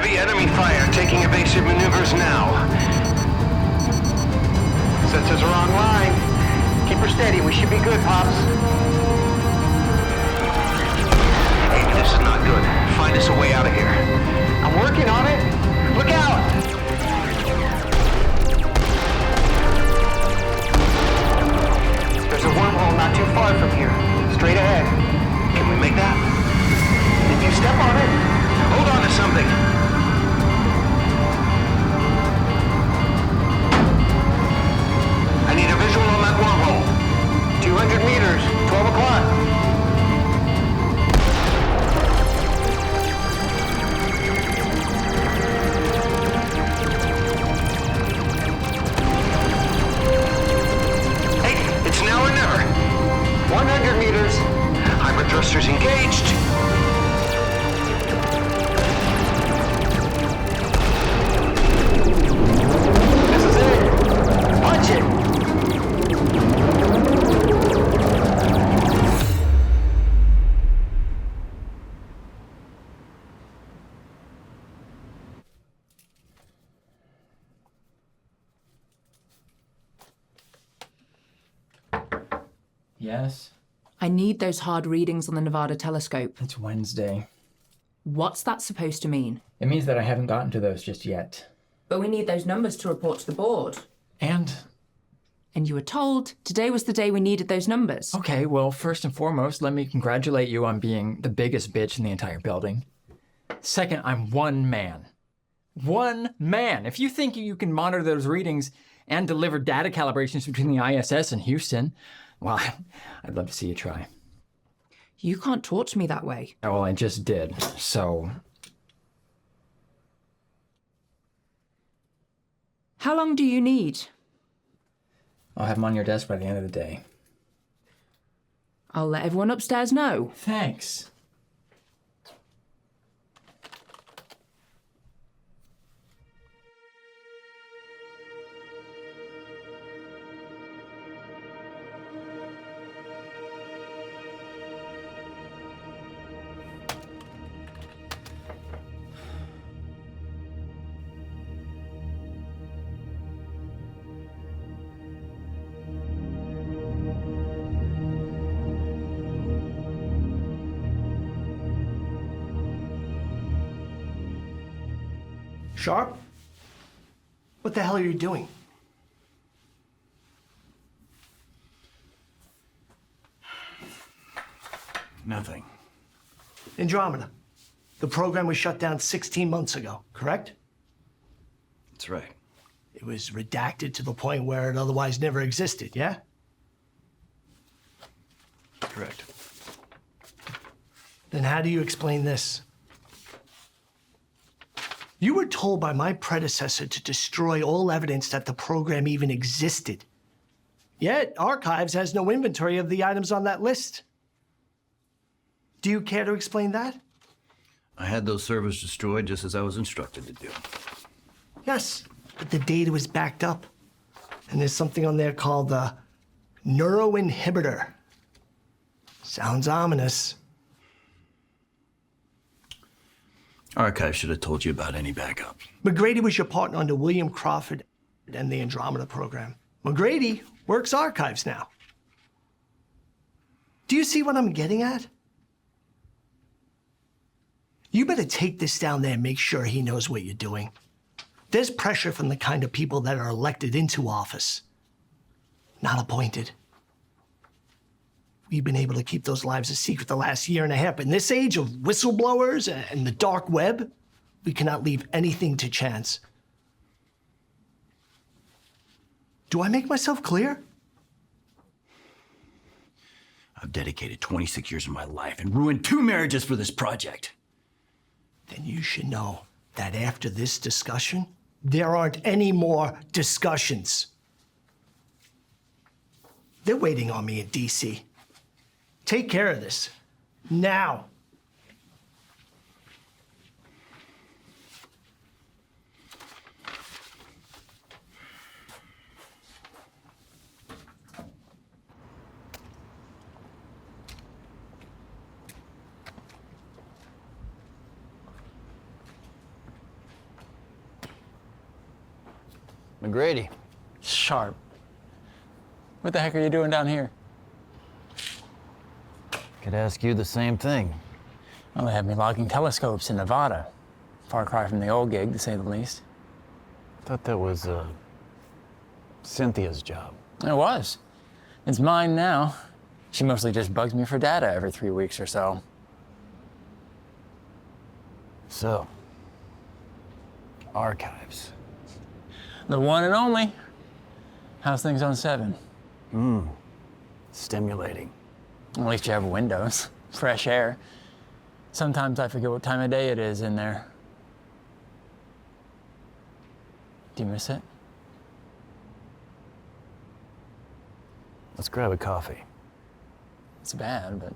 Heavy enemy fire, taking evasive maneuvers now. Sensors are online. Keep her steady, we should be good, Pops. Hey, this is not good. Find us a way out of here. I'm working on it. Look out! There's a wormhole not too far from here. Straight ahead. Can we make that? If you step on it... Hold on to something. I need a visual on that wormhole. 200 meters, 12 o'clock. Hey, it's now or never. 100 meters. Hyper thrusters engaged. This is it. Punch it. Yes? I need those hard readings on the Nevada telescope. It's Wednesday. What's that supposed to mean? It means that I haven't gotten to those just yet. But we need those numbers to report to the board. And? And you were told today was the day we needed those numbers. Okay, well, first and foremost, let me congratulate you on being the biggest bitch in the entire building. Second, I'm one man. One man! If you think you can monitor those readings and deliver data calibrations between the ISS and Houston, well, I'd love to see you try. You can't talk to me that way. Oh, well, I just did, so... How long do you need? I'll have them on your desk by the end of the day. I'll let everyone upstairs know. Thanks. Sharp? What the hell are you doing? Nothing. Andromeda. The program was shut down 16 months ago, correct? That's right. It was redacted to the point where it otherwise never existed, yeah? Correct. Then how do you explain this? You were told by my predecessor to destroy all evidence that the program even existed. Yet, Archives has no inventory of the items on that list. Do you care to explain that? I had those servers destroyed just as I was instructed to do. Yes, but the data was backed up. And there's something on there called the neuroinhibitor. Sounds ominous. Archive should have told you about any backup. McGrady was your partner under William Crawford and the Andromeda program. McGrady works Archives now. Do you see what I'm getting at? You better take this down there and make sure he knows what you're doing. There's pressure from the kind of people that are elected into office, not appointed. We've been able to keep those lives a secret the last year and a half. In this age of whistleblowers and the dark web, we cannot leave anything to chance. Do I make myself clear? I've dedicated 26 years of my life and ruined 2 marriages for this project. Then you should know that after this discussion, there aren't any more discussions. They're waiting on me in DC. Take care of this. Now. McGrady. Sharp. What the heck are you doing down here? Could ask you the same thing. Well, they have me logging telescopes in Nevada. Far cry from the old gig, to say the least. Thought that was Cynthia's job. It was. It's mine now. She mostly just bugs me for data every 3 weeks or so. So, archives. The one and only. How's things on 7? Stimulating. At least you have windows, fresh air. Sometimes I forget what time of day it is in there. Do you miss it? Let's grab a coffee. It's bad, but...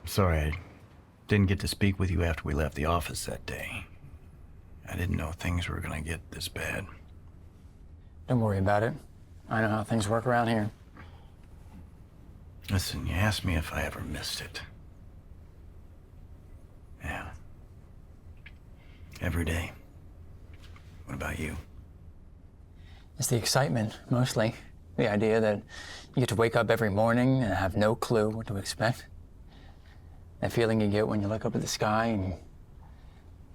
Sorry, I didn't get to speak with you after we left the office that day. I didn't know things were gonna get this bad. Don't worry about it. I know how things work around here. Listen, you asked me if I ever missed it. Yeah. Every day. What about you? It's the excitement, mostly. The idea that you get to wake up every morning and have no clue what to expect. That feeling you get when you look up at the sky and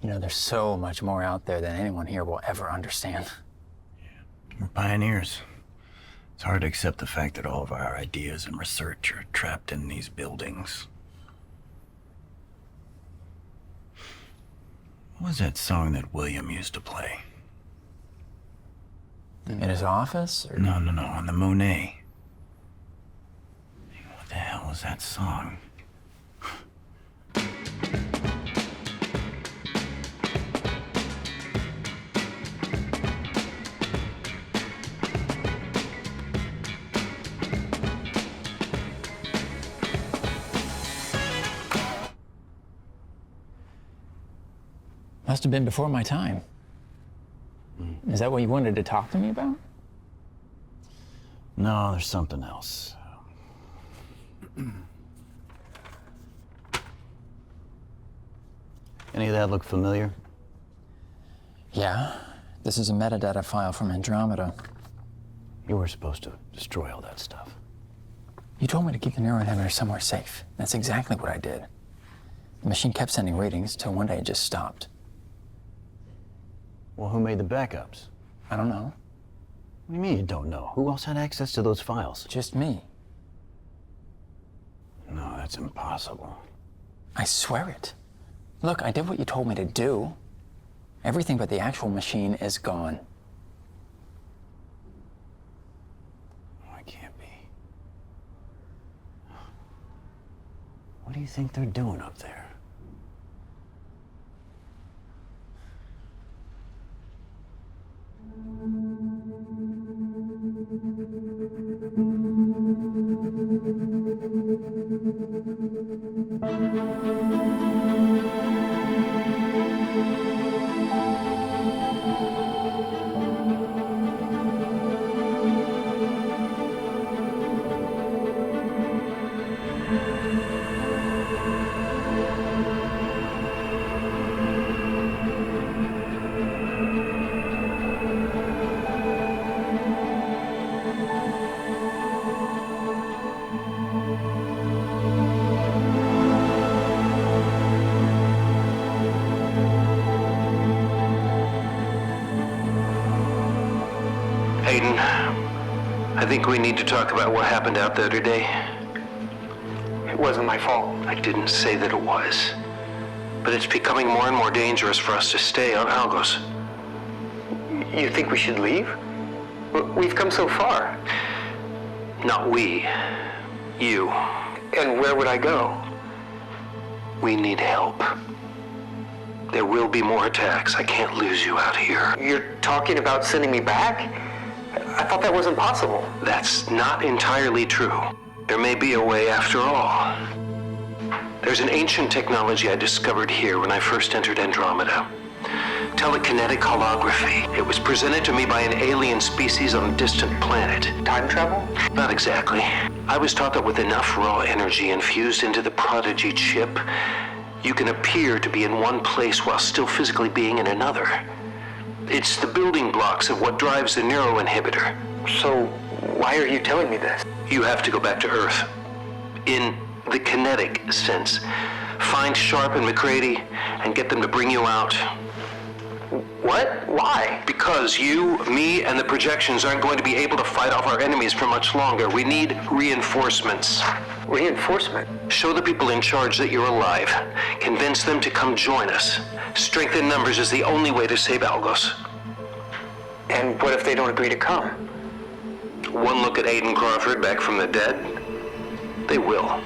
you know there's so much more out there than anyone here will ever understand. We're pioneers. It's hard to accept the fact that all of our ideas and research are trapped in these buildings. What was that song that William used to play? In his office? Or... No, on the Monet. What the hell is that song? Must have been before my time. Is that what you wanted to talk to me about? No, there's something else. Any of that look familiar? Yeah. This is a metadata file from Andromeda. You were supposed to destroy all that stuff. You told me to keep the neural inhibitor somewhere safe. That's exactly what I did. The machine kept sending readings till one day it just stopped. Well, who made the backups? I don't know. What do you mean you don't know? Who else had access to those files? Just me. No, that's impossible. I swear it. Look, I did what you told me to do. Everything but the actual machine is gone. Oh, it can't be. What do you think they're doing up there? Aiden, I think we need to talk about what happened out there today. It wasn't my fault. I didn't say that it was. But it's becoming more and more dangerous for us to stay on Alos. You think we should leave? We've come so far. Not we. You. And where would I go? We need help. There will be more attacks. I can't lose you out here. You're talking about sending me back? I thought that wasn't possible. That's not entirely true. There may be a way after all. There's an ancient technology I discovered here when I first entered Andromeda. Telekinetic holography. It was presented to me by an alien species on a distant planet. Time travel? Not exactly. I was taught that with enough raw energy infused into the Prodigy chip, you can appear to be in one place while still physically being in another. It's the building blocks of what drives the neuroinhibitor. So, why are you telling me this? You have to go back to Earth. In the kinetic sense. Find Sharp and McCready and get them to bring you out. What? Why? Because you, me, and the projections aren't going to be able to fight off our enemies for much longer. We need reinforcements. Reinforcement? Show the people in charge that you're alive. Convince them to come join us. Strength in numbers is the only way to save Alos. And what if they don't agree to come? One look at Aiden Crawford back from the dead. They will.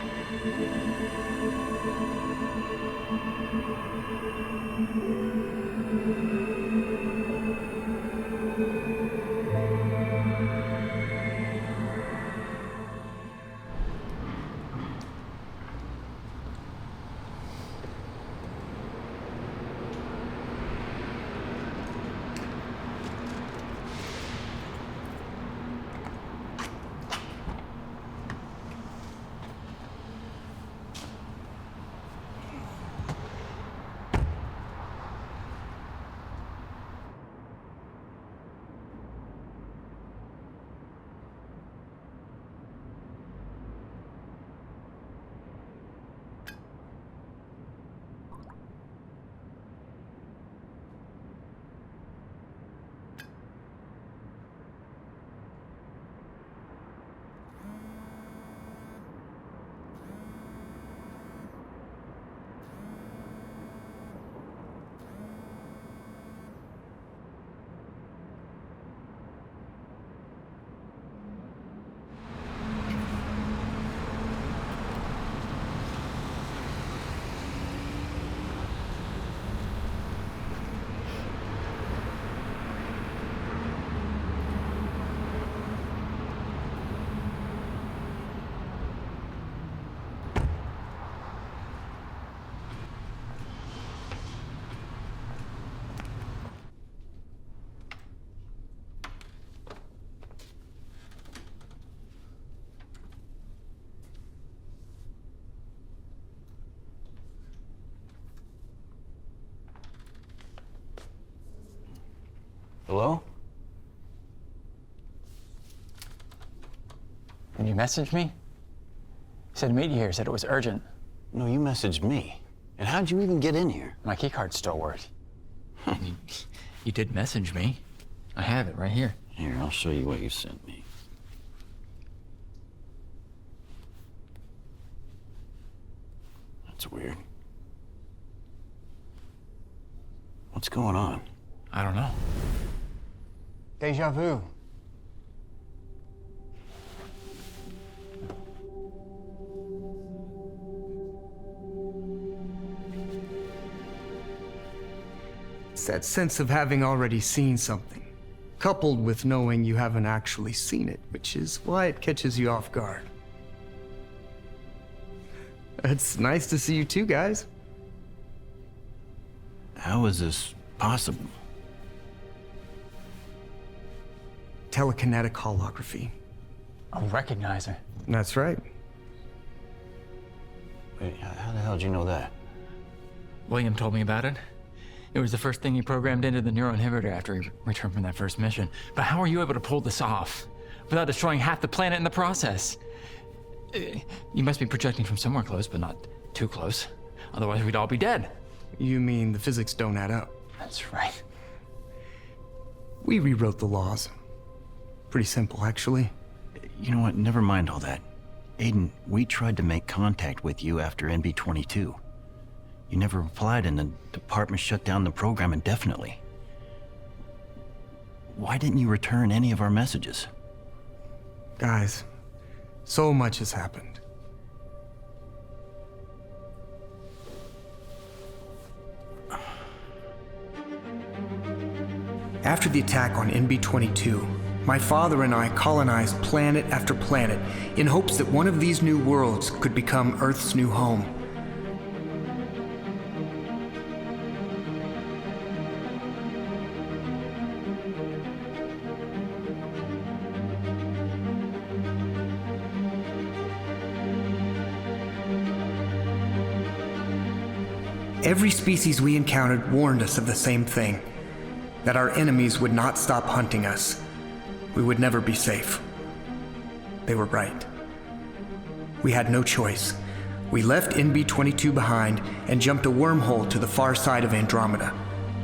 Hello? Did you message me? Said meet you here, said it was urgent. No, you messaged me. And how'd you even get in here? My keycard still worked. You did message me. I have it right here. Here, I'll show you what you sent me. That's weird. What's going on? I don't know. Deja vu. It's that sense of having already seen something, coupled with knowing you haven't actually seen it, which is why it catches you off guard. It's nice to see you too, guys. How is this possible? Telekinetic holography. A recognizer. That's right. Wait, how the hell did you know that? William told me about it. It was the first thing he programmed into the neuroinhibitor after he returned from that first mission. But how are you able to pull this off without destroying half the planet in the process? You must be projecting from somewhere close, but not too close. Otherwise, we'd all be dead. You mean the physics don't add up? That's right. We rewrote the laws. Pretty simple, actually. You know what? Never mind all that. Aiden, we tried to make contact with you after NB-22. You never replied, and the department shut down the program indefinitely. Why didn't you return any of our messages? Guys, so much has happened. After the attack on NB-22, my father and I colonized planet after planet in hopes that one of these new worlds could become Earth's new home. Every species we encountered warned us of the same thing, that our enemies would not stop hunting us. We would never be safe. They were right. We had no choice. We left NB-22 behind and jumped a wormhole to the far side of Andromeda,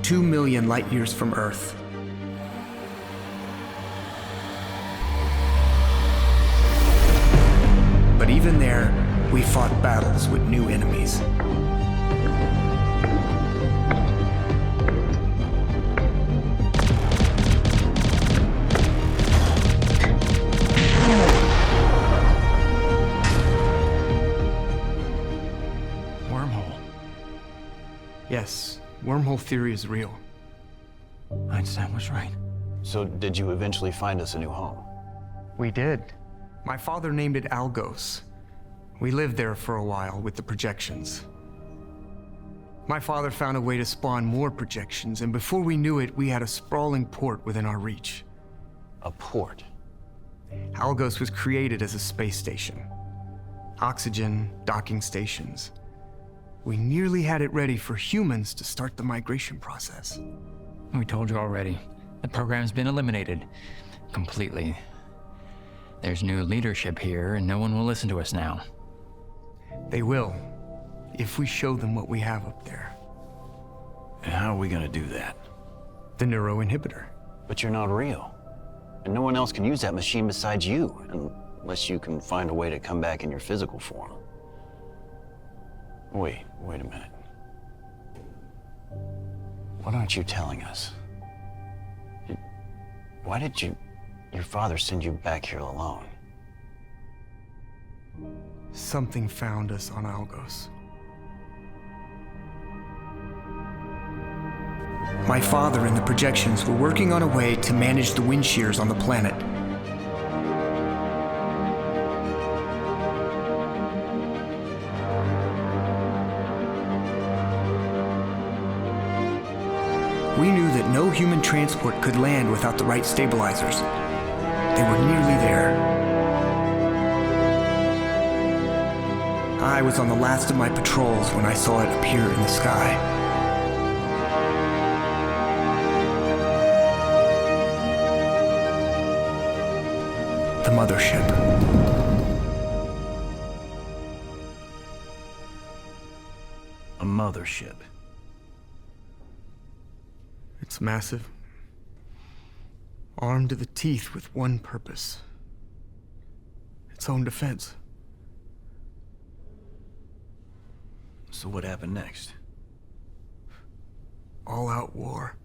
2 million light years from Earth. But even there, we fought battles with new enemies. Wormhole. Yes, wormhole theory is real. Einstein was right. So did you eventually find us a new home? We did. My father named it Algos. We lived there for a while with the projections. My father found a way to spawn more projections, and before we knew it, we had a sprawling port within our reach. A port? Algos was created as a space station. Oxygen, docking stations. We nearly had it ready for humans to start the migration process. We told you already. The program's been eliminated. Completely. There's new leadership here, and no one will listen to us now. They will, if we show them what we have up there. And how are we gonna do that? The neuroinhibitor. But you're not real. And no one else can use that machine besides you, unless you can find a way to come back in your physical form. Wait a minute. What aren't you telling us? Why did your father send you back here alone? Something found us on Algos. My father and the projections were working on a way to manage the wind shears on the planet. We knew that no human transport could land without the right stabilizers. They were nearly there. I was on the last of my patrols when I saw it appear in the sky. The mothership. A mothership. It's massive. Armed to the teeth with one purpose. Its own defense. So what happened next? All-out war.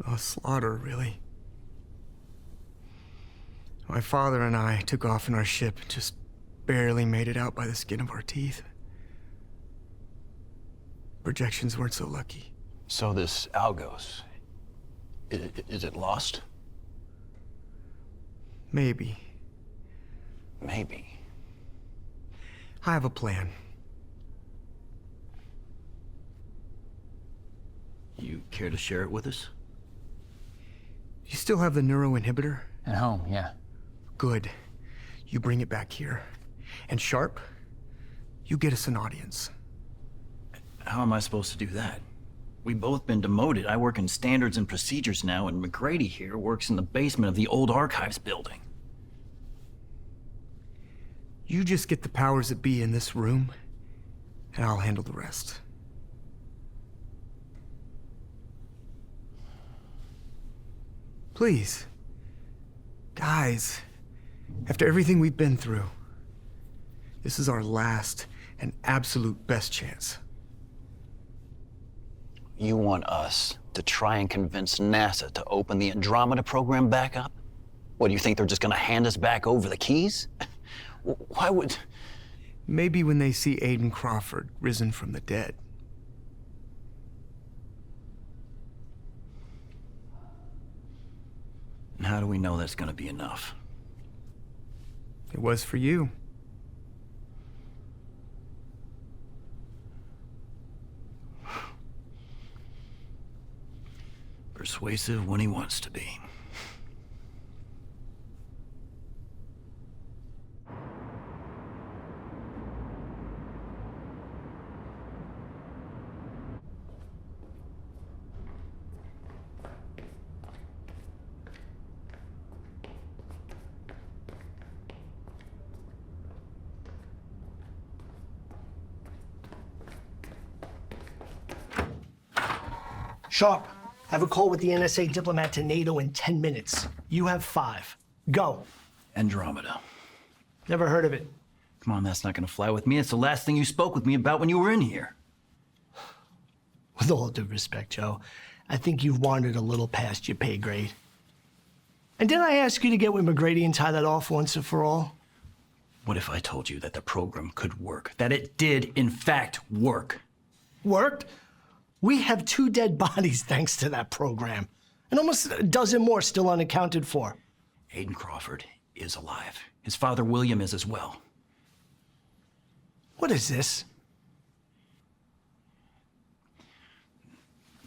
A slaughter, really. My father and I took off in our ship, just barely made it out by the skin of our teeth. Projections weren't so lucky. So this Algos, is it lost? Maybe. Maybe. I have a plan. You care to share it with us? You still have the neuroinhibitor? At home, yeah. Good. You bring it back here. And Sharp, you get us an audience. How am I supposed to do that? We've both been demoted. I work in standards and procedures now, and McGrady here works in the basement of the old archives building. You just get the powers that be in this room, and I'll handle the rest. Please. Guys, after everything we've been through, this is our last and absolute best chance. You want us to try and convince NASA to open the Andromeda program back up? What, do you think they're just gonna hand us back over the keys? Why would... Maybe when they see Aiden Crawford risen from the dead. And how do we know that's gonna be enough? It was for you. Persuasive when he wants to be. Sharp, I have a call with the NSA diplomat to NATO in 10 minutes. You have 5. Go. Andromeda. Never heard of it. Come on, that's not gonna fly with me. It's the last thing you spoke with me about when you were in here. With all due respect, Joe, I think you've wandered a little past your pay grade. And didn't I ask you to get with McGrady and tie that off once and for all? What if I told you that the program could work? That it did, in fact, work? Worked? We have 2 dead bodies thanks to that program. And almost a dozen more still unaccounted for. Aiden Crawford is alive. His father, William, is as well. What is this?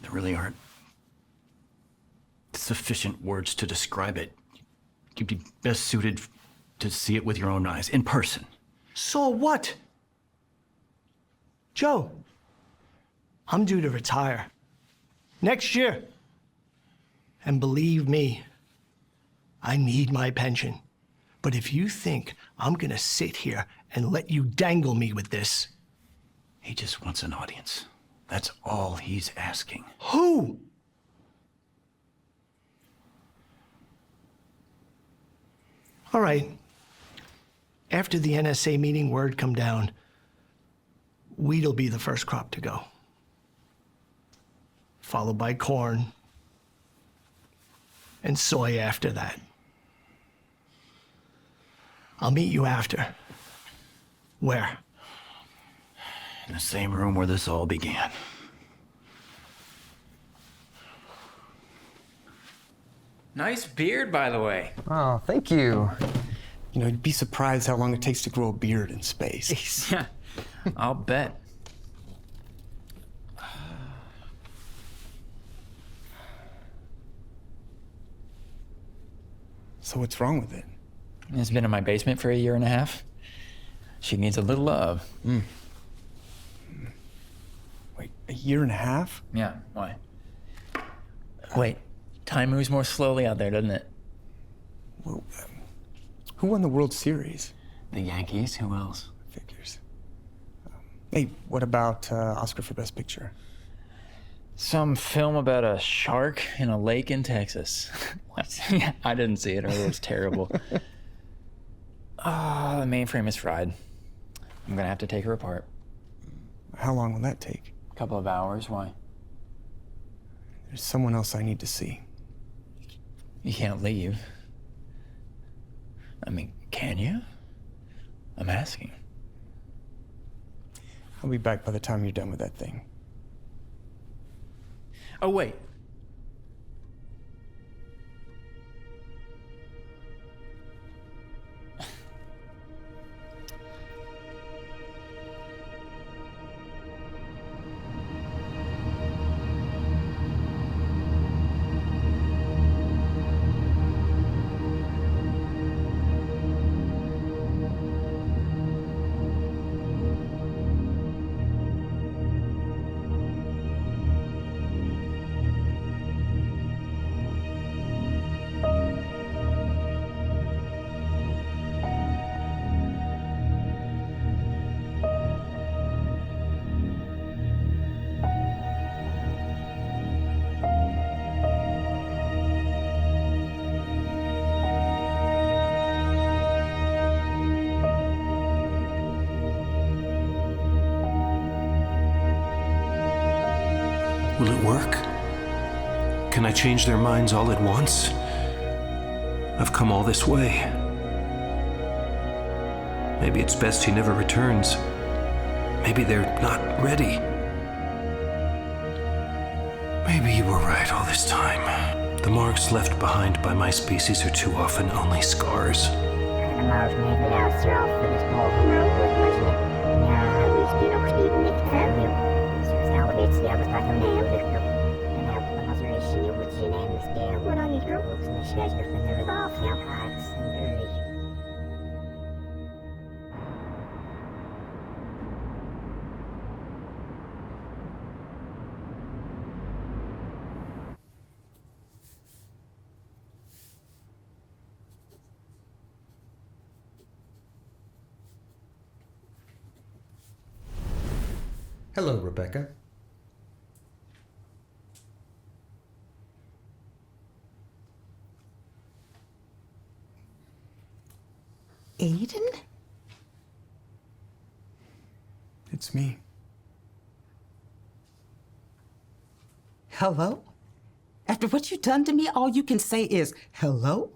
There really aren't sufficient words to describe it. You'd be best suited to see it with your own eyes, in person. Saw what? Joe, I'm due to retire. Next year. And believe me, I need my pension. But if you think I'm gonna sit here and let you dangle me with this... He just wants an audience. That's all he's asking. Who? All right. After the NSA meeting, word come down. Wheat'll be the first crop to go. Followed by corn. And soy after that. I'll meet you after. Where? In the same room where this all began. Nice beard, by the way. Oh, thank you. You know, you'd be surprised how long it takes to grow a beard in space. Yeah, I'll bet. So what's wrong with it? It's been in my basement for 1.5 years. She needs a little love. Wait, 1.5 years? Yeah, why? Wait, time moves more slowly out there, doesn't it? Well, who won the World Series? The Yankees, who else? Figures. Hey, what about Oscar for Best Picture? Some film about a shark in a lake in Texas. What? Yeah, I didn't see it, or it was terrible. Oh, the mainframe is fried. I'm gonna have to take her apart. How long will that take? A couple of hours, why? There's someone else I need to see. You can't leave. I mean, can you? I'm asking. I'll be back by the time you're done with that thing. Oh, wait. Will it work? Can I change their minds all at once? I've come all this way. Maybe it's best he never returns. Maybe they're not ready. Maybe you were right all this time. The marks left behind by my species are too often only scars. Hello, Rebecca. It's me. Hello? After what you've done to me, all you can say is, hello?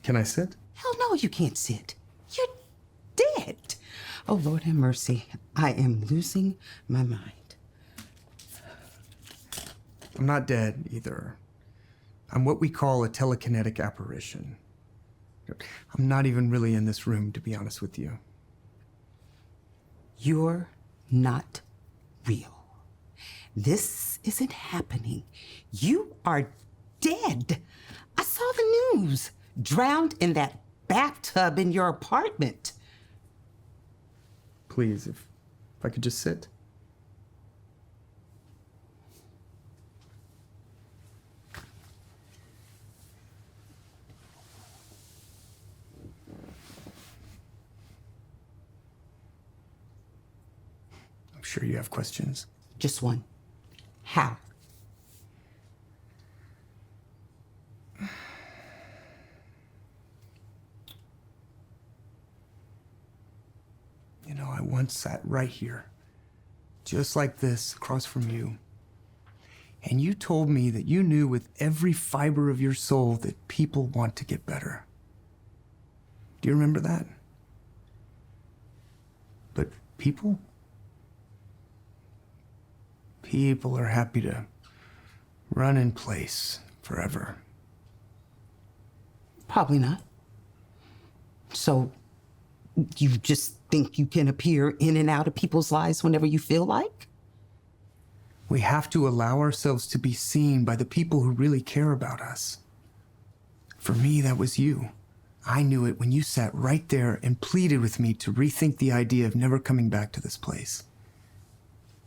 Can I sit? Hell no, you can't sit. You're dead. Oh, Lord have mercy. I am losing my mind. I'm not dead, either. I'm what we call a telekinetic apparition. I'm not even really in this room, to be honest with you. You're not real. This isn't happening. You are dead. I saw the news. Drowned in that bathtub in your apartment. Please, if I could just sit. I'm sure you have questions. Just one. How? You know, I once sat right here, just like this, across from you. And you told me that you knew with every fiber of your soul that people want to get better. Do you remember that? But people? People are happy to run in place forever. Probably not. So, you just think you can appear in and out of people's lives whenever you feel like? We have to allow ourselves to be seen by the people who really care about us. For me, that was you. I knew it when you sat right there and pleaded with me to rethink the idea of never coming back to this place.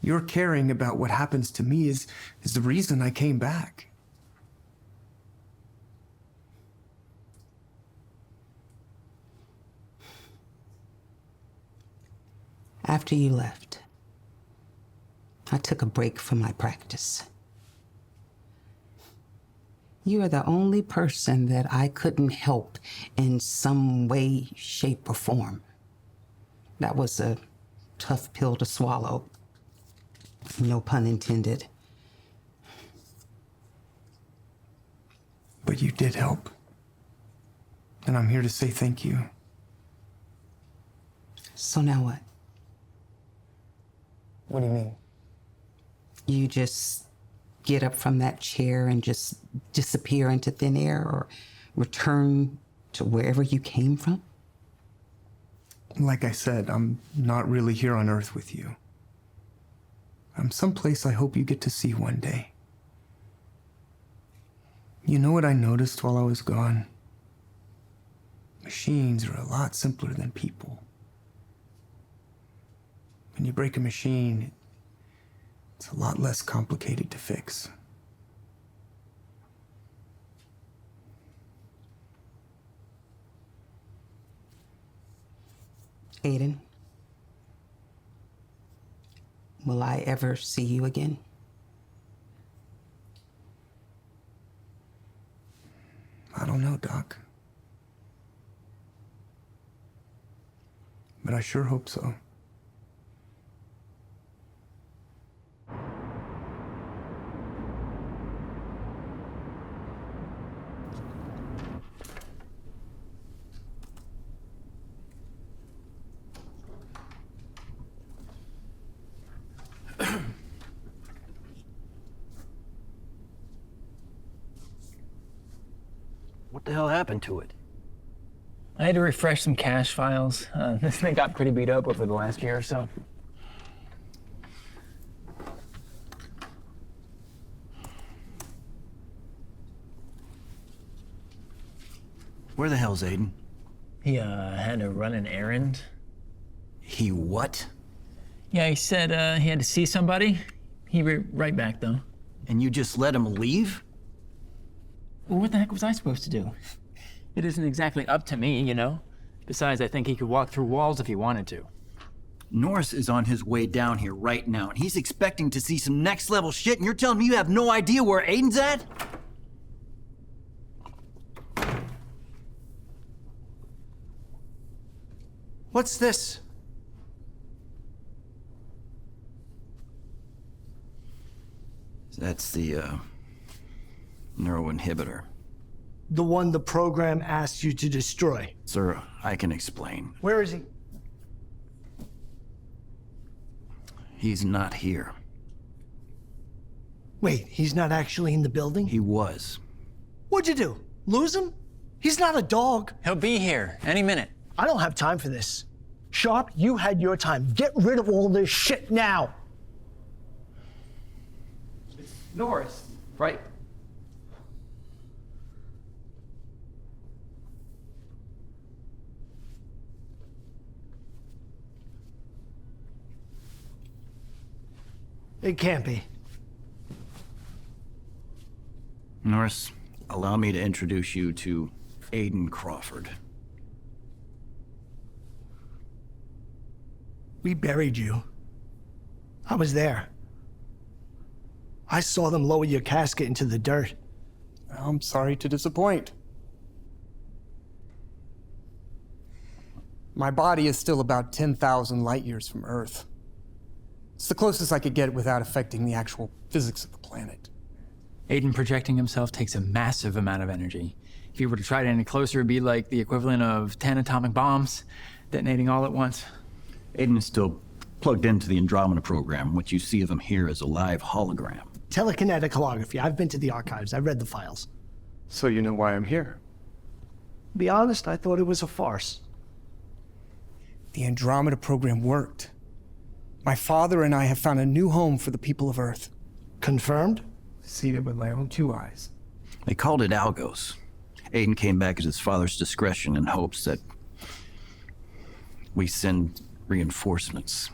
Your caring about what happens to me is the reason I came back. After you left, I took a break from my practice. You are the only person that I couldn't help in some way, shape, or form. That was a tough pill to swallow. No pun intended. But you did help. And I'm here to say thank you. So now what? What do you mean? You just get up from that chair and just disappear into thin air or return to wherever you came from? Like I said, I'm not really here on Earth with you. I'm someplace I hope you get to see one day. You know what I noticed while I was gone? Machines are a lot simpler than people. When you break a machine, it's a lot less complicated to fix. Aiden, will I ever see you again? I don't know, Doc. But I sure hope so. What the hell happened to it? I had to refresh some cache files. This thing got pretty beat up over the last year or so. Where the hell's Aiden? He had to run an errand. He what? Yeah, he said he had to see somebody. He be right back though. And you just let him leave? Well, what the heck was I supposed to do? It isn't exactly up to me, you know? Besides, I think he could walk through walls if he wanted to. Norris is on his way down here right now, and he's expecting to see some next level shit, and you're telling me you have no idea where Aiden's at? What's this? That's the, neuroinhibitor. The one the program asked you to destroy. Sir, I can explain. Where is he? He's not here. Wait, he's not actually in the building? He was. What'd you do? Lose him? He's not a dog. He'll be here any minute. I don't have time for this. Sharp, you had your time. Get rid of all this shit now. Norris, right? It can't be. Norris, allow me to introduce you to Aiden Crawford. We buried you. I was there. I saw them lower your casket into the dirt. I'm sorry to disappoint. My body is still about 10,000 light years from Earth. It's the closest I could get without affecting the actual physics of the planet. Aiden projecting himself takes a massive amount of energy. If you were to try it any closer, it'd be like the equivalent of 10 atomic bombs detonating all at once. Aiden is still plugged into the Andromeda program. What you see of him here is a live hologram. Telekinetic holography. I've been to the archives. I've read the files. So you know why I'm here? To be honest, I thought it was a farce. The Andromeda program worked. My father and I have found a new home for the people of Earth. Confirmed? Seen it with my own 2 eyes. They called it Algos. Aiden came back at his father's discretion in hopes that we send reinforcements.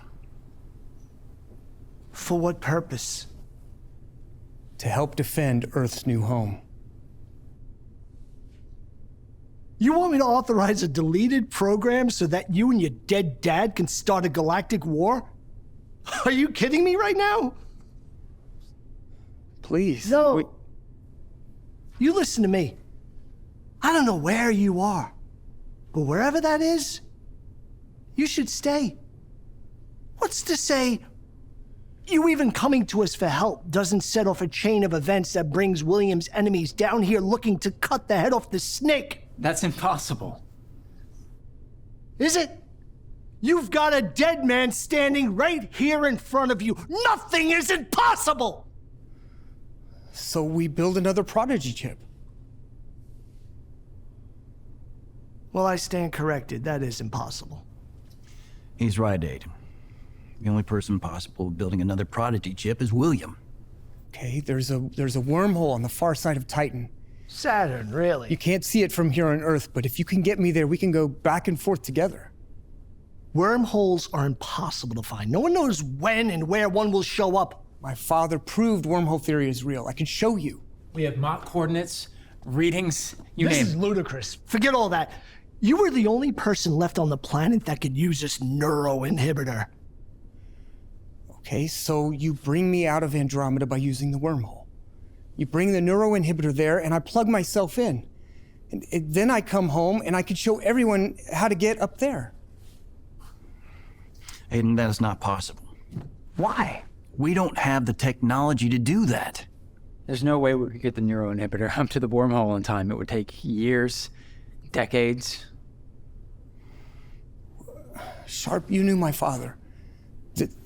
For what purpose? To help defend Earth's new home. You want me to authorize a deleted program so that you and your dead dad can start a galactic war? Are you kidding me right now? Please. No. You listen to me. I don't know where you are, but wherever that is, you should stay. What's to say you even coming to us for help doesn't set off a chain of events that brings William's enemies down here looking to cut the head off the snake? That's impossible. Is it? You've got a dead man standing right here in front of you. Nothing is impossible! So we build another Prodigy chip. Well, I stand corrected. That is impossible. He's right, Aiden. The only person possible of building another Prodigy chip is William. Okay, there's a wormhole on the far side of Titan. Saturn, really? You can't see it from here on Earth, but if you can get me there, we can go back and forth together. Wormholes are impossible to find. No one knows when and where one will show up. My father proved wormhole theory is real. I can show you. We have Mach coordinates, readings, you This name is it. ludicrous. Forget all that. You were the only person left on the planet that could use this neuroinhibitor. Okay, so you bring me out of Andromeda by using the wormhole. You bring the neuroinhibitor there, and I plug myself in. And then I come home, and I can show everyone how to get up there. Aiden, that is not possible. Why? We don't have the technology to do that. There's no way we could get the neuroinhibitor up to the wormhole in time. It would take years, decades. Sharp, you knew my father.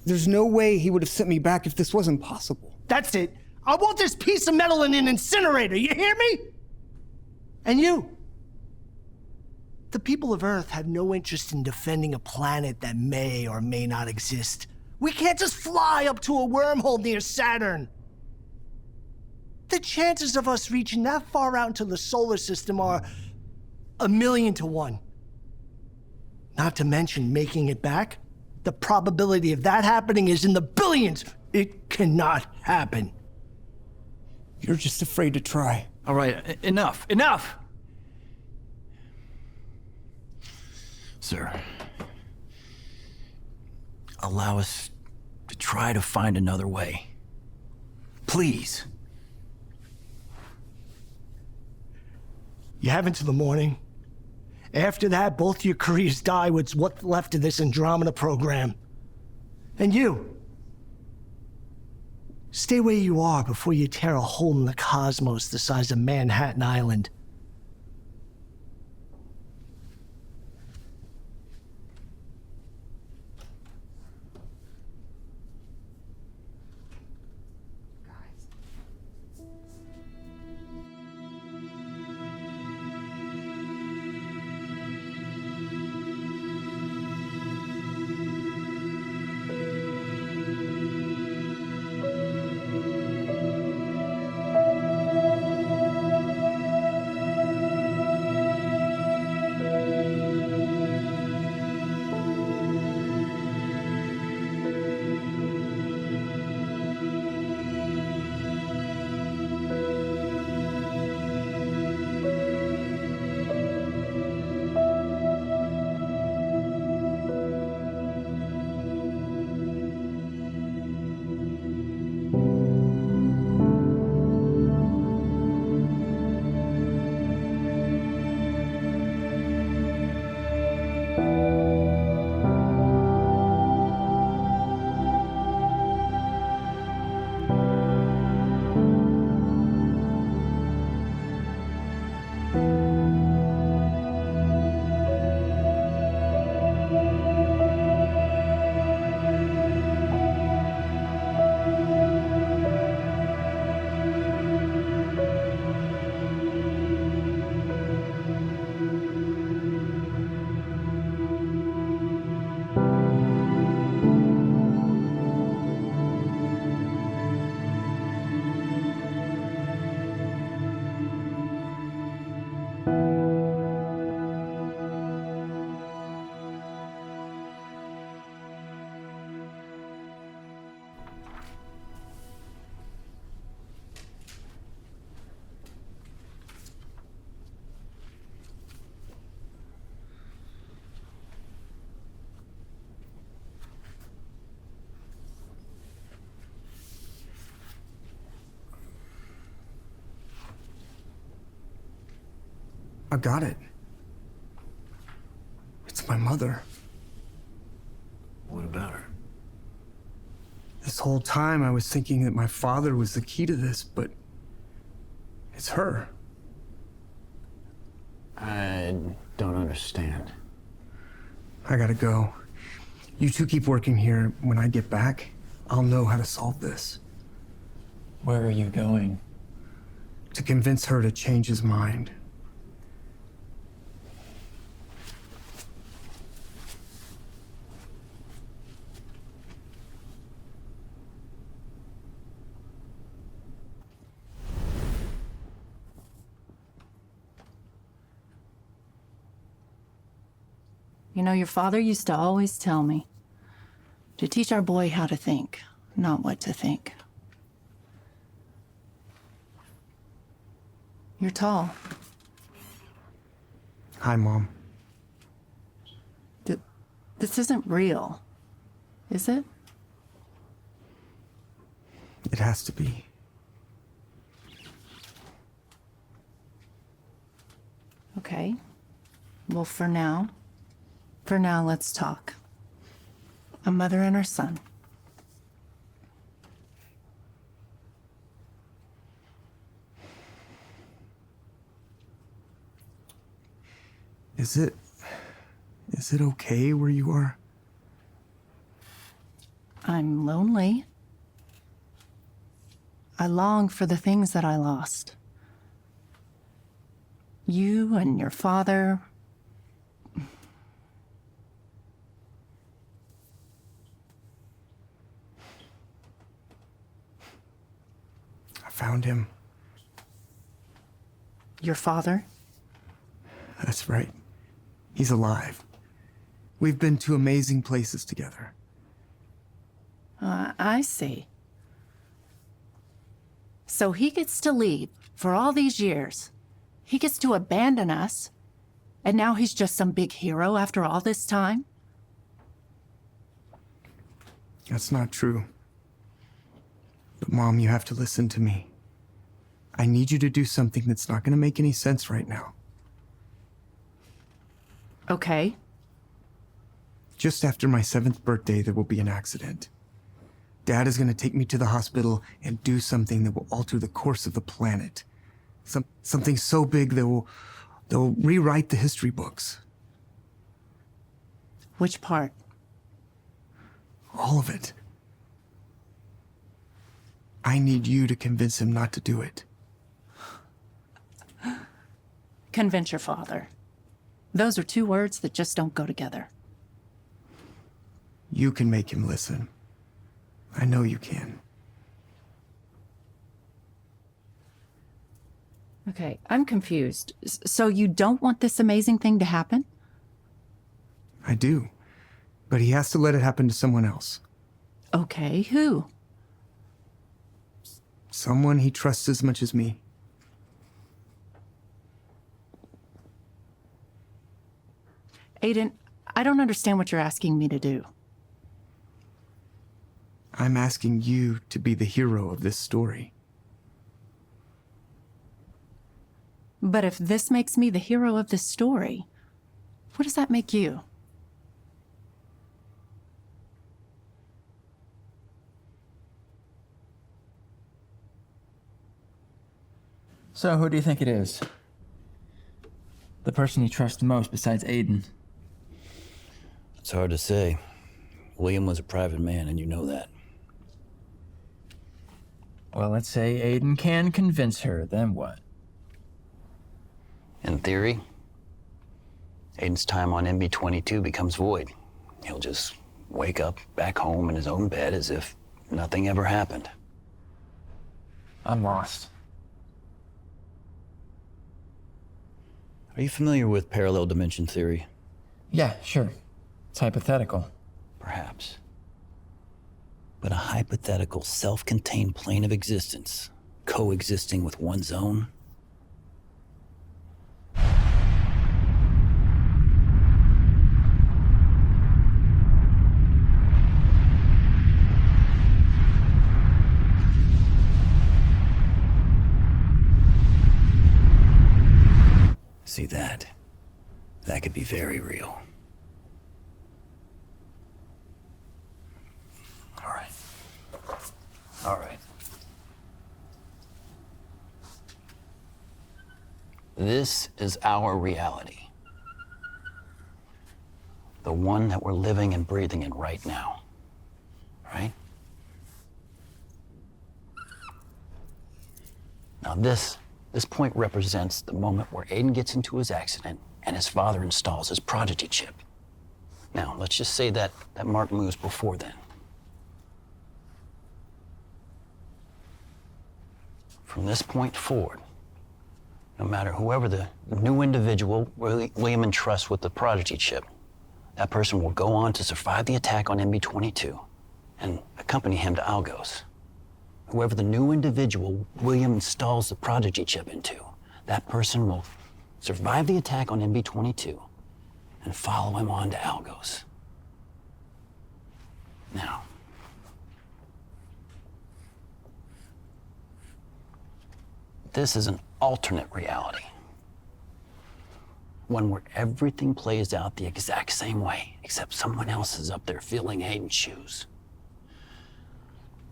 There's no way he would have sent me back if this wasn't possible. That's it. I want this piece of metal in an incinerator, you hear me? And you. The people of Earth have no interest in defending a planet that may or may not exist. We can't just fly up to a wormhole near Saturn. The chances of us reaching that far out into the solar system are 1,000,000 to 1. Not to mention making it back. The probability of that happening is in the billions. It cannot happen. You're just afraid to try. All right, enough. Sir, allow us to try to find another way. Please. You have until the morning. After that, both your careers die with what's left of this Andromeda program. And you. Stay where you are before you tear a hole in the cosmos the size of Manhattan Island. I got it. It's my mother. What about her? This whole time I was thinking that my father was the key to this, but it's her. I don't understand. I gotta go. You two keep working here. When I get back, I'll know how to solve this. Where are you going? To convince her to change his mind. You know, your father used to always tell me to teach our boy how to think, not what to think. You're tall. Hi, Mom. This isn't real, is it? It has to be. Okay. Well, for now, let's talk. A mother and her son. Is it okay where you are? I'm lonely. I long for the things that I lost. You and your father. I found him. Your father? That's right. He's alive. We've been to amazing places together. I see. So he gets to leave for all these years. He gets to abandon us. And now he's just some big hero after all this time? That's not true. But Mom, you have to listen to me. I need you to do something that's not going to make any sense right now. Okay. Just after my 7th birthday, there will be an accident. Dad is going to take me to the hospital and do something that will alter the course of the planet. Something so big that will rewrite the history books. Which part? All of it. I need you to convince him not to do it. Convince your father. Those are two words that just don't go together. You can make him listen. I know you can. Okay, I'm confused. So you don't want this amazing thing to happen? I do. But he has to let it happen to someone else. Okay, who? Someone he trusts as much as me. Aiden, I don't understand what you're asking me to do. I'm asking you to be the hero of this story. But if this makes me the hero of this story, what does that make you? So who do you think it is? The person you trust most besides Aiden? It's hard to say. William was a private man, and you know that. Well, let's say Aiden can convince her, then what? In theory, Aiden's time on MB-22 becomes void. He'll just wake up back home in his own bed as if nothing ever happened. I'm lost. Are you familiar with parallel dimension theory? Yeah, sure. It's hypothetical. Perhaps. But a hypothetical self-contained plane of existence coexisting with one's own? See that? That could be very real. All right. This is our reality. The one that we're living and breathing in right now. Right? Now this point represents the moment where Aiden gets into his accident and his father installs his prodigy chip. Now, let's just say that mark moves before then. From this point forward, no matter whoever the new individual William entrusts with the prodigy chip, that person will go on to survive the attack on MB-22 and accompany him to Algos. Whoever the new individual William installs the prodigy chip into, that person will survive the attack on MB-22 and follow him on to Algos. Now, this is an alternate reality. One where everything plays out the exact same way, except someone else is up there feeling Aiden's shoes.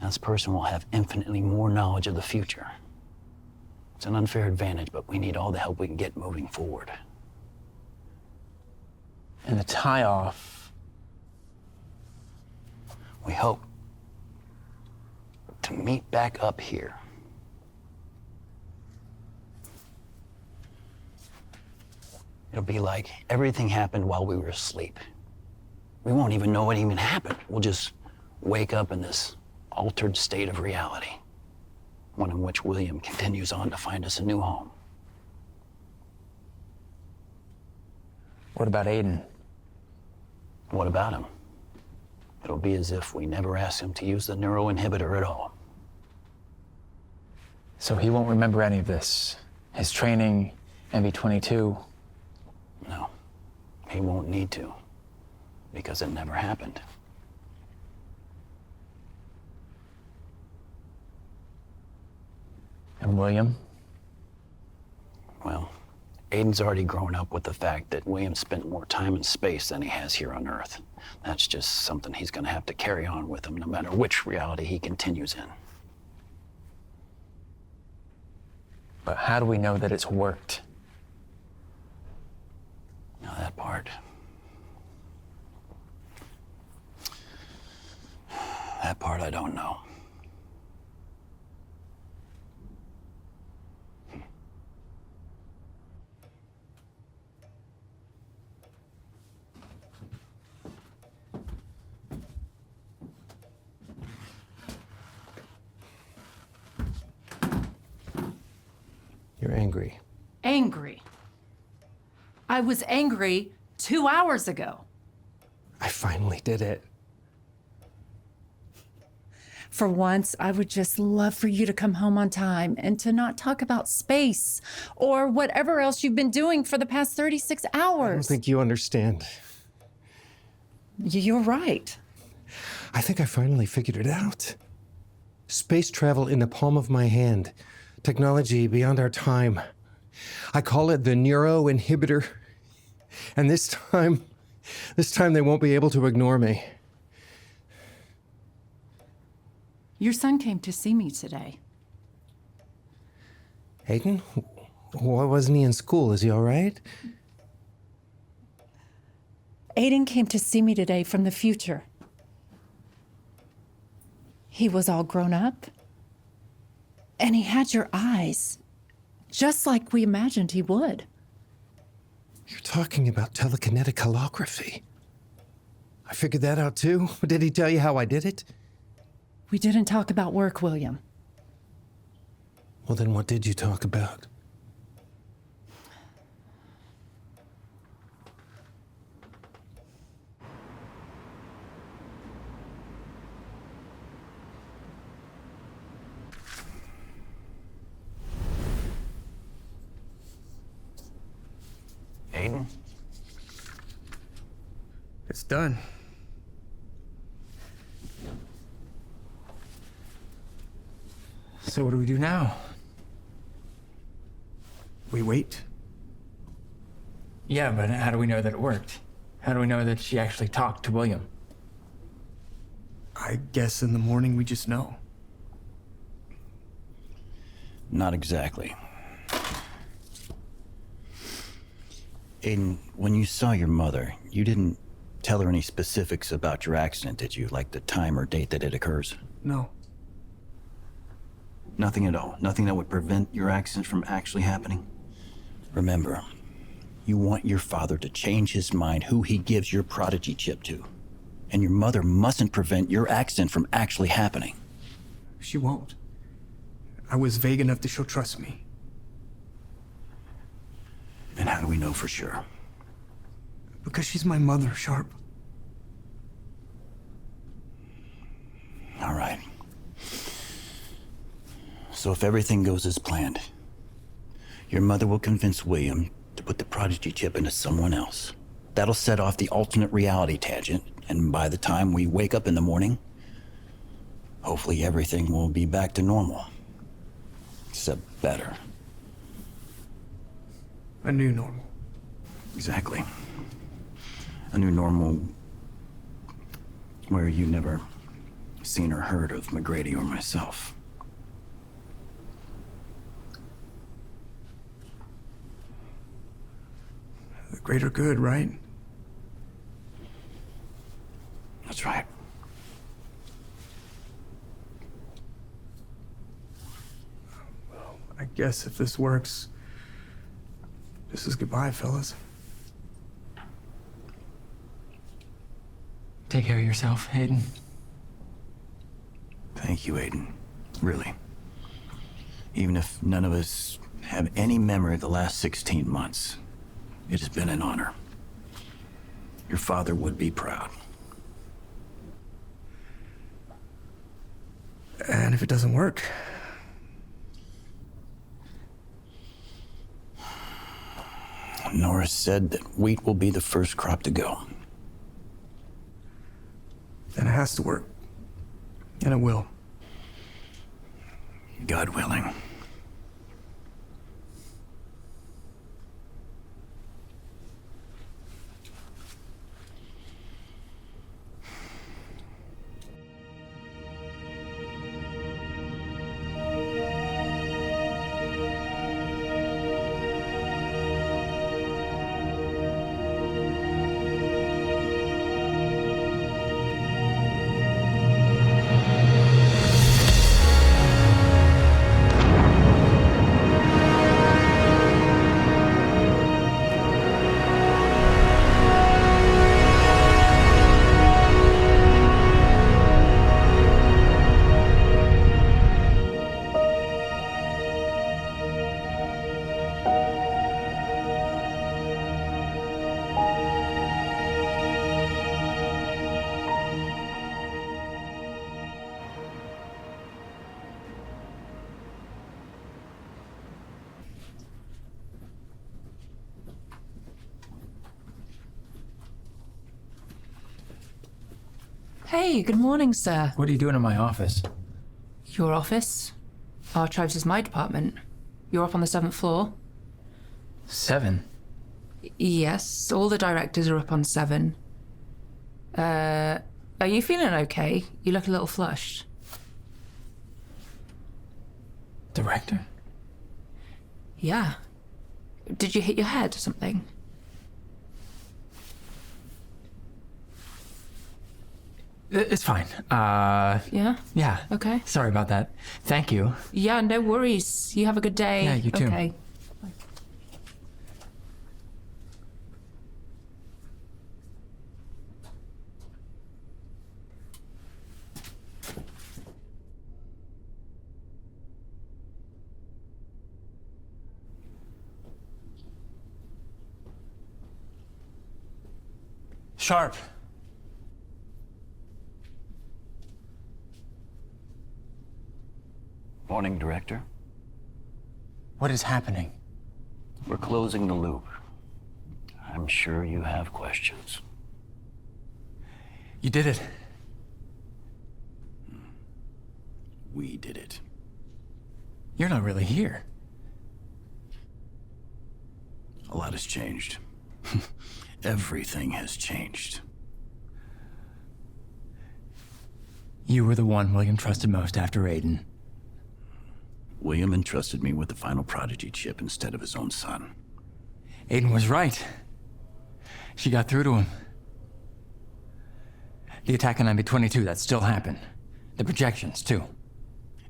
This person will have infinitely more knowledge of the future. It's an unfair advantage, but we need all the help we can get moving forward. And the tie-off? We hope to meet back up here. It'll be like everything happened while we were asleep. We won't even know what even happened. We'll just wake up in this altered state of reality, one in which William continues on to find us a new home. What about Aiden? What about him? It'll be as if we never asked him to use the neuroinhibitor at all. So he won't remember any of this? His training, MB-22? No, he won't need to, because it never happened. And William? Well, Aiden's already grown up with the fact that William spent more time in space than he has here on Earth. That's just something he's gonna have to carry on with him no matter which reality he continues in. But how do we know that it's worked? Now that part. That part I don't know. You're angry. Angry. I was angry 2 hours ago. I finally did it. For once, I would just love for you to come home on time and to not talk about space or whatever else you've been doing for the past 36 hours. I don't think you understand. You're right. I think I finally figured it out. Space travel in the palm of my hand. Technology beyond our time. I call it the neuro inhibitor. And this time they won't be able to ignore me. Your son came to see me today. Aiden? Why wasn't he in school? Is he all right? Aiden came to see me today from the future. He was all grown up. And he had your eyes, just like we imagined he would. You're talking about telekinetic holography. I figured that out too. Did he tell you how I did it? We didn't talk about work, William. Well, then what did you talk about? Aiden? It's done. So what do we do now? We wait. Yeah, but how do we know that it worked? How do we know that she actually talked to William? I guess in the morning we just know. Not exactly. Aiden, when you saw your mother, you didn't tell her any specifics about your accident, did you? Like the time or date that it occurs? No. Nothing at all? Nothing that would prevent your accident from actually happening? Remember, you want your father to change his mind who he gives your prodigy chip to. And your mother mustn't prevent your accident from actually happening. She won't. I was vague enough that she'll trust me. And how do we know for sure? Because she's my mother, Sharp. All right. So if everything goes as planned, your mother will convince William to put the prodigy chip into someone else. That'll set off the alternate reality tangent, and by the time we wake up in the morning, hopefully everything will be back to normal. Except better. A new normal. Exactly. A new normal where you never seen or heard of McGrady or myself. The greater good, right? That's right. Well, I guess if this works, this is goodbye, fellas. Take care of yourself, Aiden. Thank you, Aiden. Really. Even if none of us have any memory of the last 16 months, it has been an honor. Your father would be proud. And if it doesn't work? Norris said that wheat will be the first crop to go. Then it has to work. And it will. God willing. Hey, good morning, sir. What are you doing in my office? Your office? Archives is my department. You're up on the 7th floor? 7? Yes, all the directors are up on 7. Are you feeling okay? You look a little flushed. Director? Yeah. Did you hit your head or something? It's fine. Yeah? Yeah. Okay. Sorry about that. Thank you. Yeah, no worries. You have a good day. Yeah, you too. Okay. Sharp. Morning, Director. What is happening? We're closing the loop. I'm sure you have questions. You did it. We did it. You're not really here. A lot has changed. Everything has changed. You were the one William trusted most after Aiden. William entrusted me with the final Prodigy chip instead of his own son. Aiden was right. She got through to him. The attack on MB-22, that still happened. The projections, too.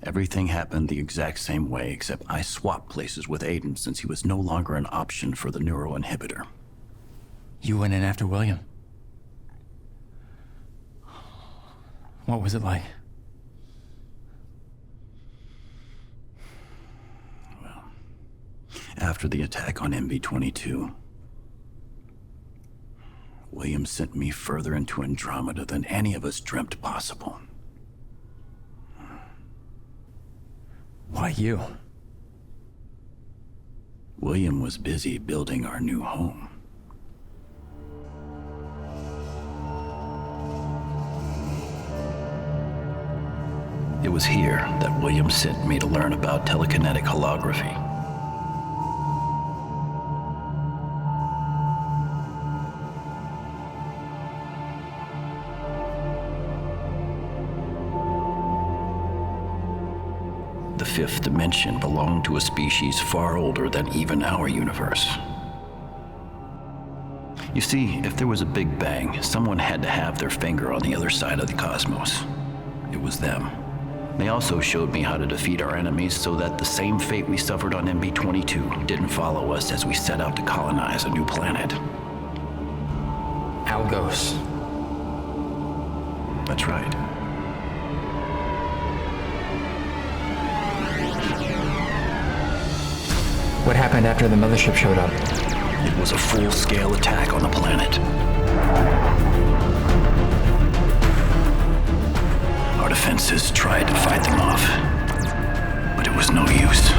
Everything happened the exact same way, except I swapped places with Aiden since he was no longer an option for the neuroinhibitor. You went in after William. What was it like? Well, after the attack on MB-22, William sent me further into Andromeda than any of us dreamt possible. Why you? William was busy building our new home. It was here that William sent me to learn about telekinetic holography. The fifth dimension belonged to a species far older than even our universe. You see, if there was a Big Bang, someone had to have their finger on the other side of the cosmos. It was them. They also showed me how to defeat our enemies so that the same fate we suffered on MB-22 didn't follow us as we set out to colonize a new planet. Algos. That's right. What happened after the mothership showed up? It was a full-scale attack on the planet. Our defenses tried to fight them off, but it was no use.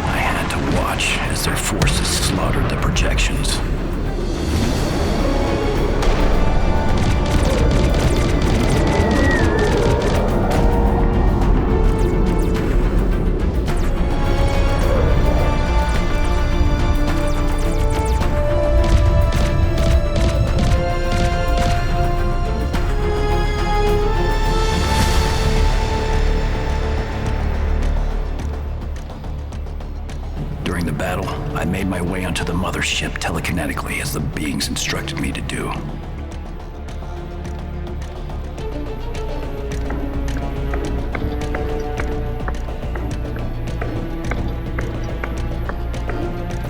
I had to watch as their forces slaughtered the projections. During the battle, I made my way onto the mothership telekinetically as the beings instructed me to do.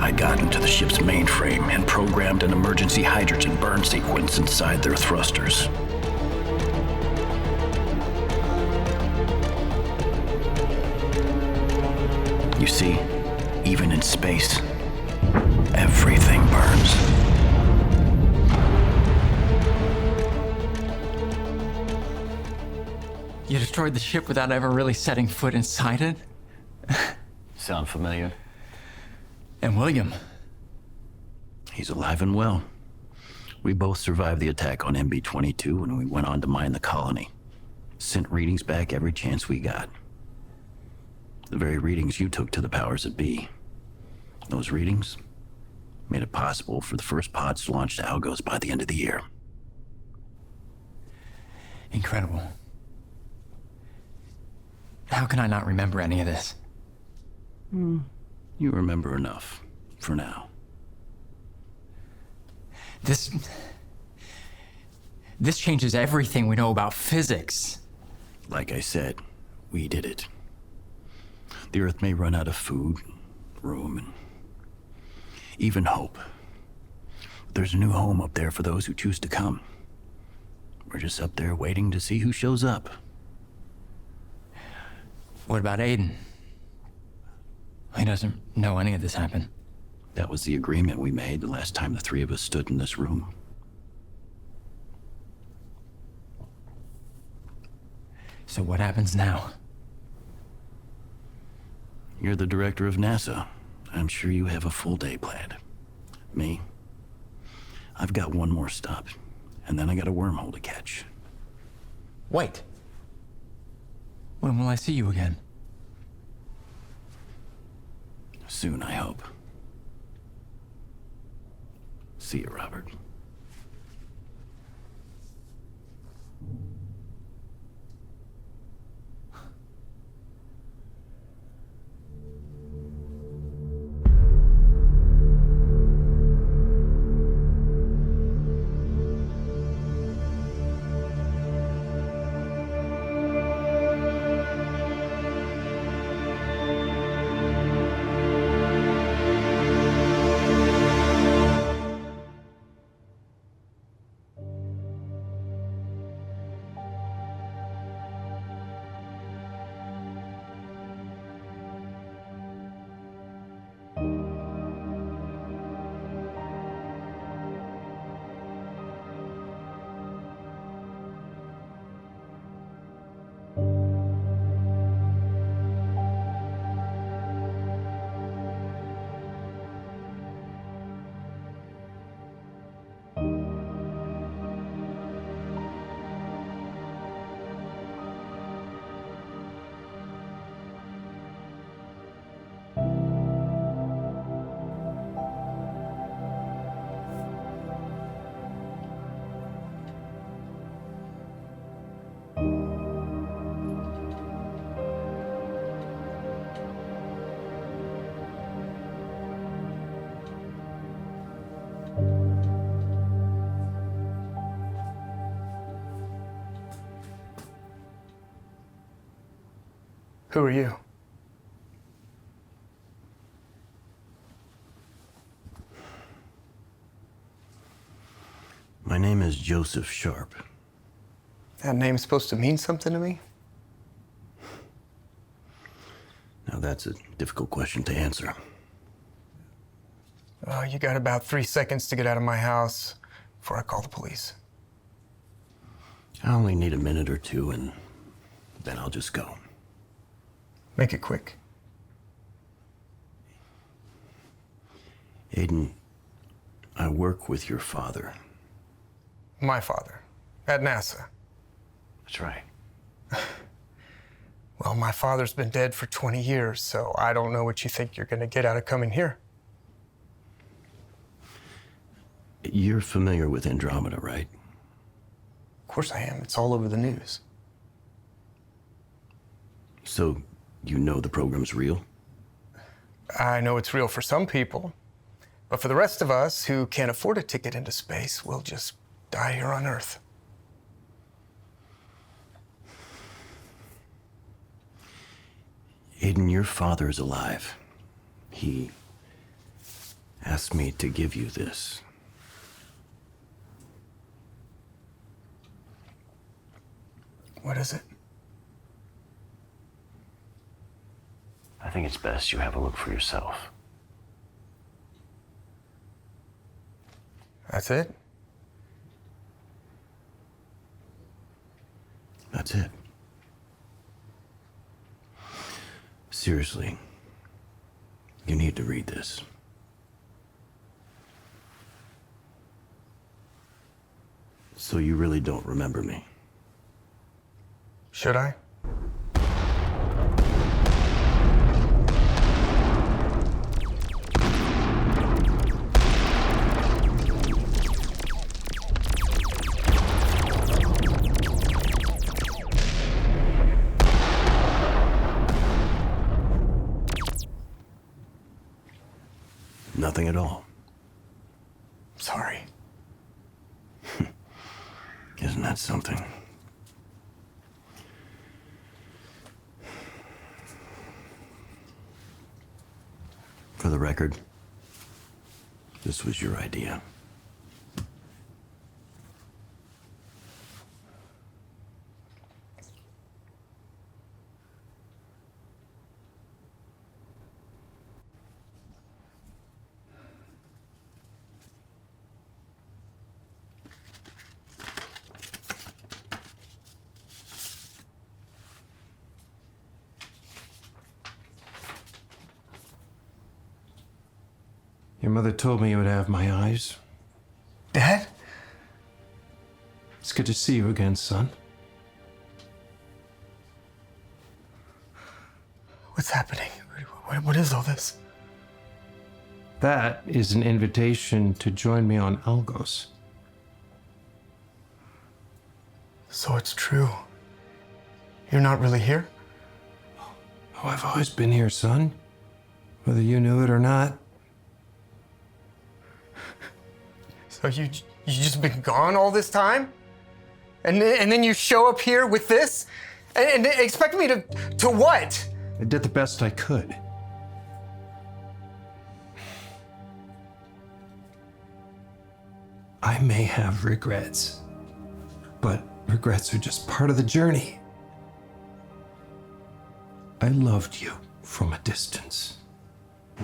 I got into the ship's mainframe and programmed an emergency hydrogen burn sequence inside their thrusters. You see, even in space, everything burns. destroyed the ship without ever really setting foot inside it. Sound familiar? And William. He's alive and well. We both survived the attack on MB-22 and we went on to mine the colony. Sent readings back every chance we got. The very readings you took to the powers that be. Those readings made it possible for the first pods to launch to Algos by the end of the year. Incredible. How can I not remember any of this? You remember enough, for now. This changes everything we know about physics. Like I said, we did it. The Earth may run out of food, room, and even hope. But there's a new home up there for those who choose to come. We're just up there waiting to see who shows up. What about Aiden? He doesn't know any of this happened. That was the agreement we made the last time the three of us stood in this room. So what happens now? You're the director of NASA. I'm sure you have a full day planned. Me? I've got one more stop, and then I got a wormhole to catch. Wait. When will I see you again? Soon, I hope. See you, Robert. Who are you? My name is Joseph Sharp. That name's supposed to mean something to me? Now that's a difficult question to answer. You got about 3 seconds to get out of my house before I call the police. I only need a minute or two and then I'll just go. Make it quick. Aiden, I work with your father. My father, at NASA. That's right. Well, my father's been dead for 20 years, so I don't know what you think you're gonna get out of coming here. You're familiar with Andromeda, right? Of course I am. It's all over the news. So, you know the program's real? I know it's real for some people, but for the rest of us who can't afford a ticket into space, we'll just die here on Earth. Aiden, your father is alive. He asked me to give you this. What is it? I think it's best you have a look for yourself. That's it? That's it. Seriously, you need to read this. So you really don't remember me? Should I? Nothing at all. Sorry. Isn't that something? For the record, this was your idea. Your mother told me you would have my eyes. Dad? It's good to see you again, son. What's happening? What is all this? That is an invitation to join me on Algos. So it's true. You're not really here? Oh, I've always been here, son. Whether you knew it or not. So you just been gone all this time? And then you show up here with this? And expect me to what? I did the best I could. I may have regrets, but regrets are just part of the journey. I loved you from a distance,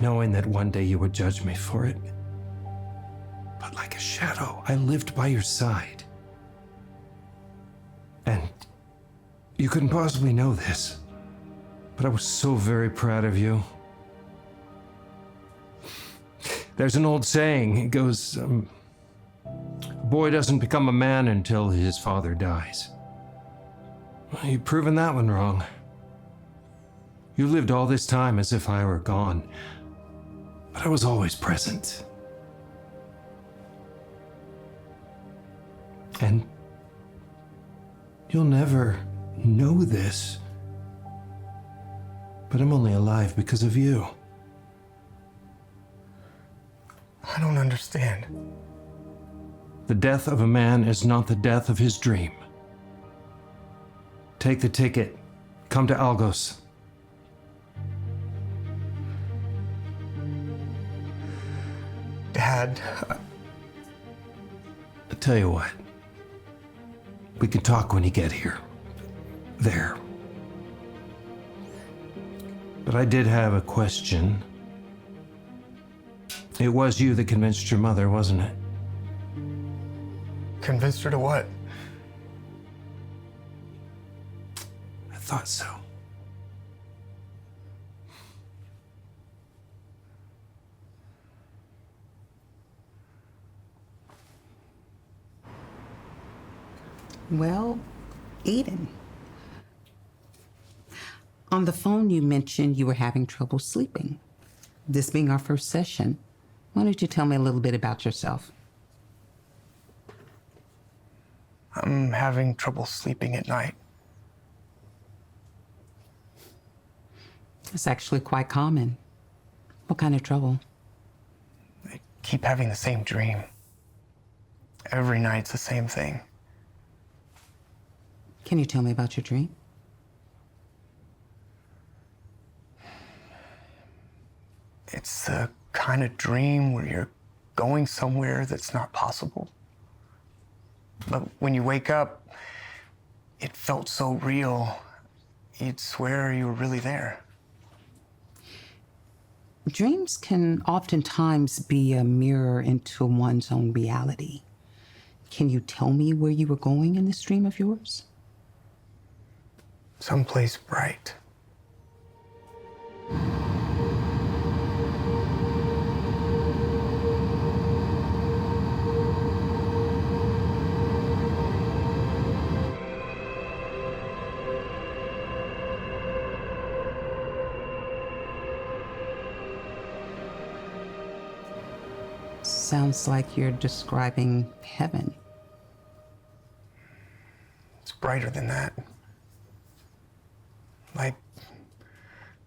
knowing that one day you would judge me for it. But like a shadow, I lived by your side. And you couldn't possibly know this, but I was so very proud of you. There's an old saying, it goes, a boy doesn't become a man until his father dies. Well, you've proven that one wrong. You lived all this time as if I were gone, but I was always present. And you'll never know this, but I'm only alive because of you. I don't understand. The death of a man is not the death of his dream. Take the ticket. Come to Algos. Dad, I'll tell you what. We can talk when you get here. There. But I did have a question. It was you that convinced your mother, wasn't it? convinced her to what? I thought so. Well, Aiden. On the phone, you mentioned you were having trouble sleeping. This being our first session, why don't you tell me a little bit about yourself? I'm having trouble sleeping at night. It's actually quite common. What kind of trouble? I keep having the same dream. Every night's the same thing. Can you tell me about your dream? It's the kind of dream where you're going somewhere that's not possible. But when you wake up, it felt so real, you'd swear you were really there. Dreams can oftentimes be a mirror into one's own reality. Can you tell me where you were going in this dream of yours? Someplace bright. sounds like you're describing heaven. It's brighter than that. Like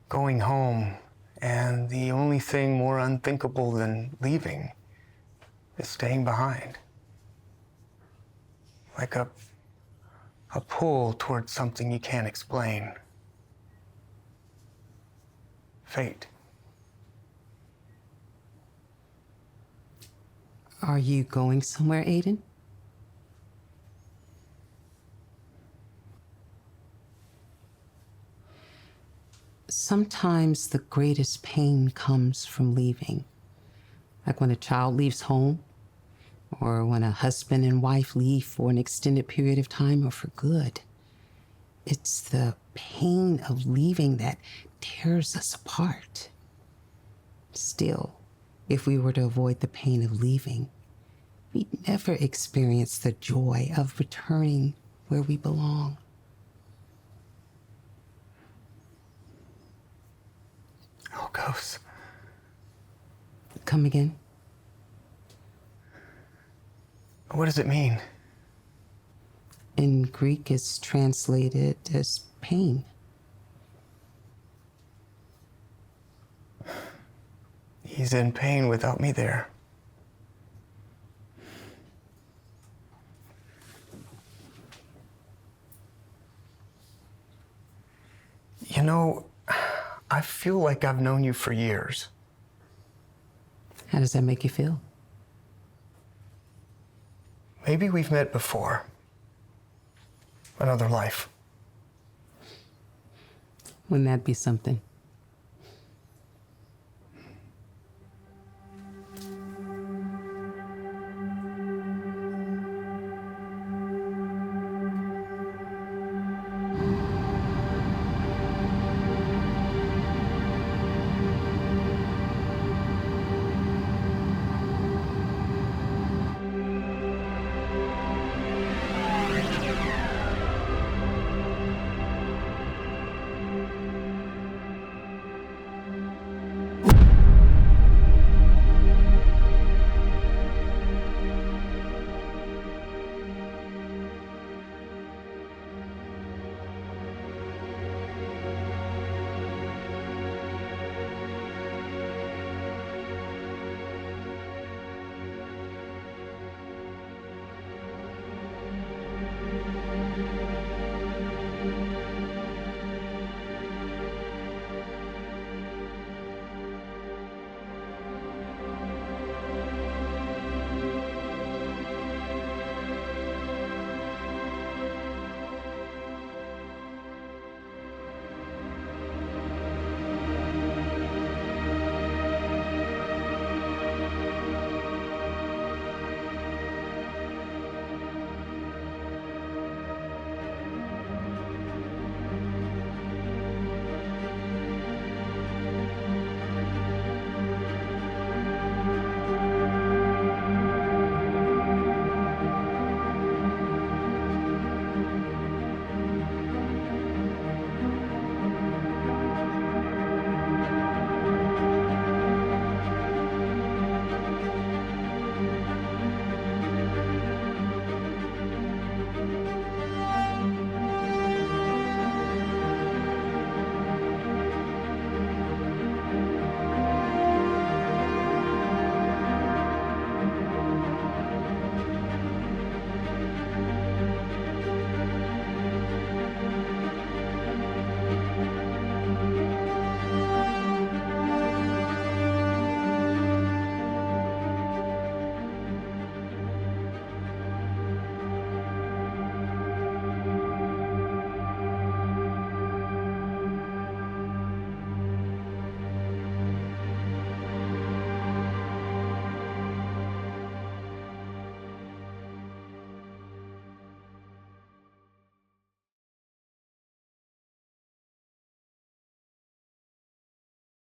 going home, and the only thing more unthinkable than leaving is staying behind. Like a pull towards something you can't explain. Fate. Are you going somewhere, Aiden? Sometimes the greatest pain comes from leaving. Like when a child leaves home, or when a husband and wife leave for an extended period of time or for good. It's the pain of leaving that tears us apart. Still, if we were to avoid the pain of leaving, we'd never experience the joy of returning where we belong. Oh, ghosts. Come again? What does it mean? In Greek, it's translated as pain. He's in pain without me there. You know, I feel like I've known you for years. How does that make you feel? Maybe we've met before. Another life. Wouldn't that be something?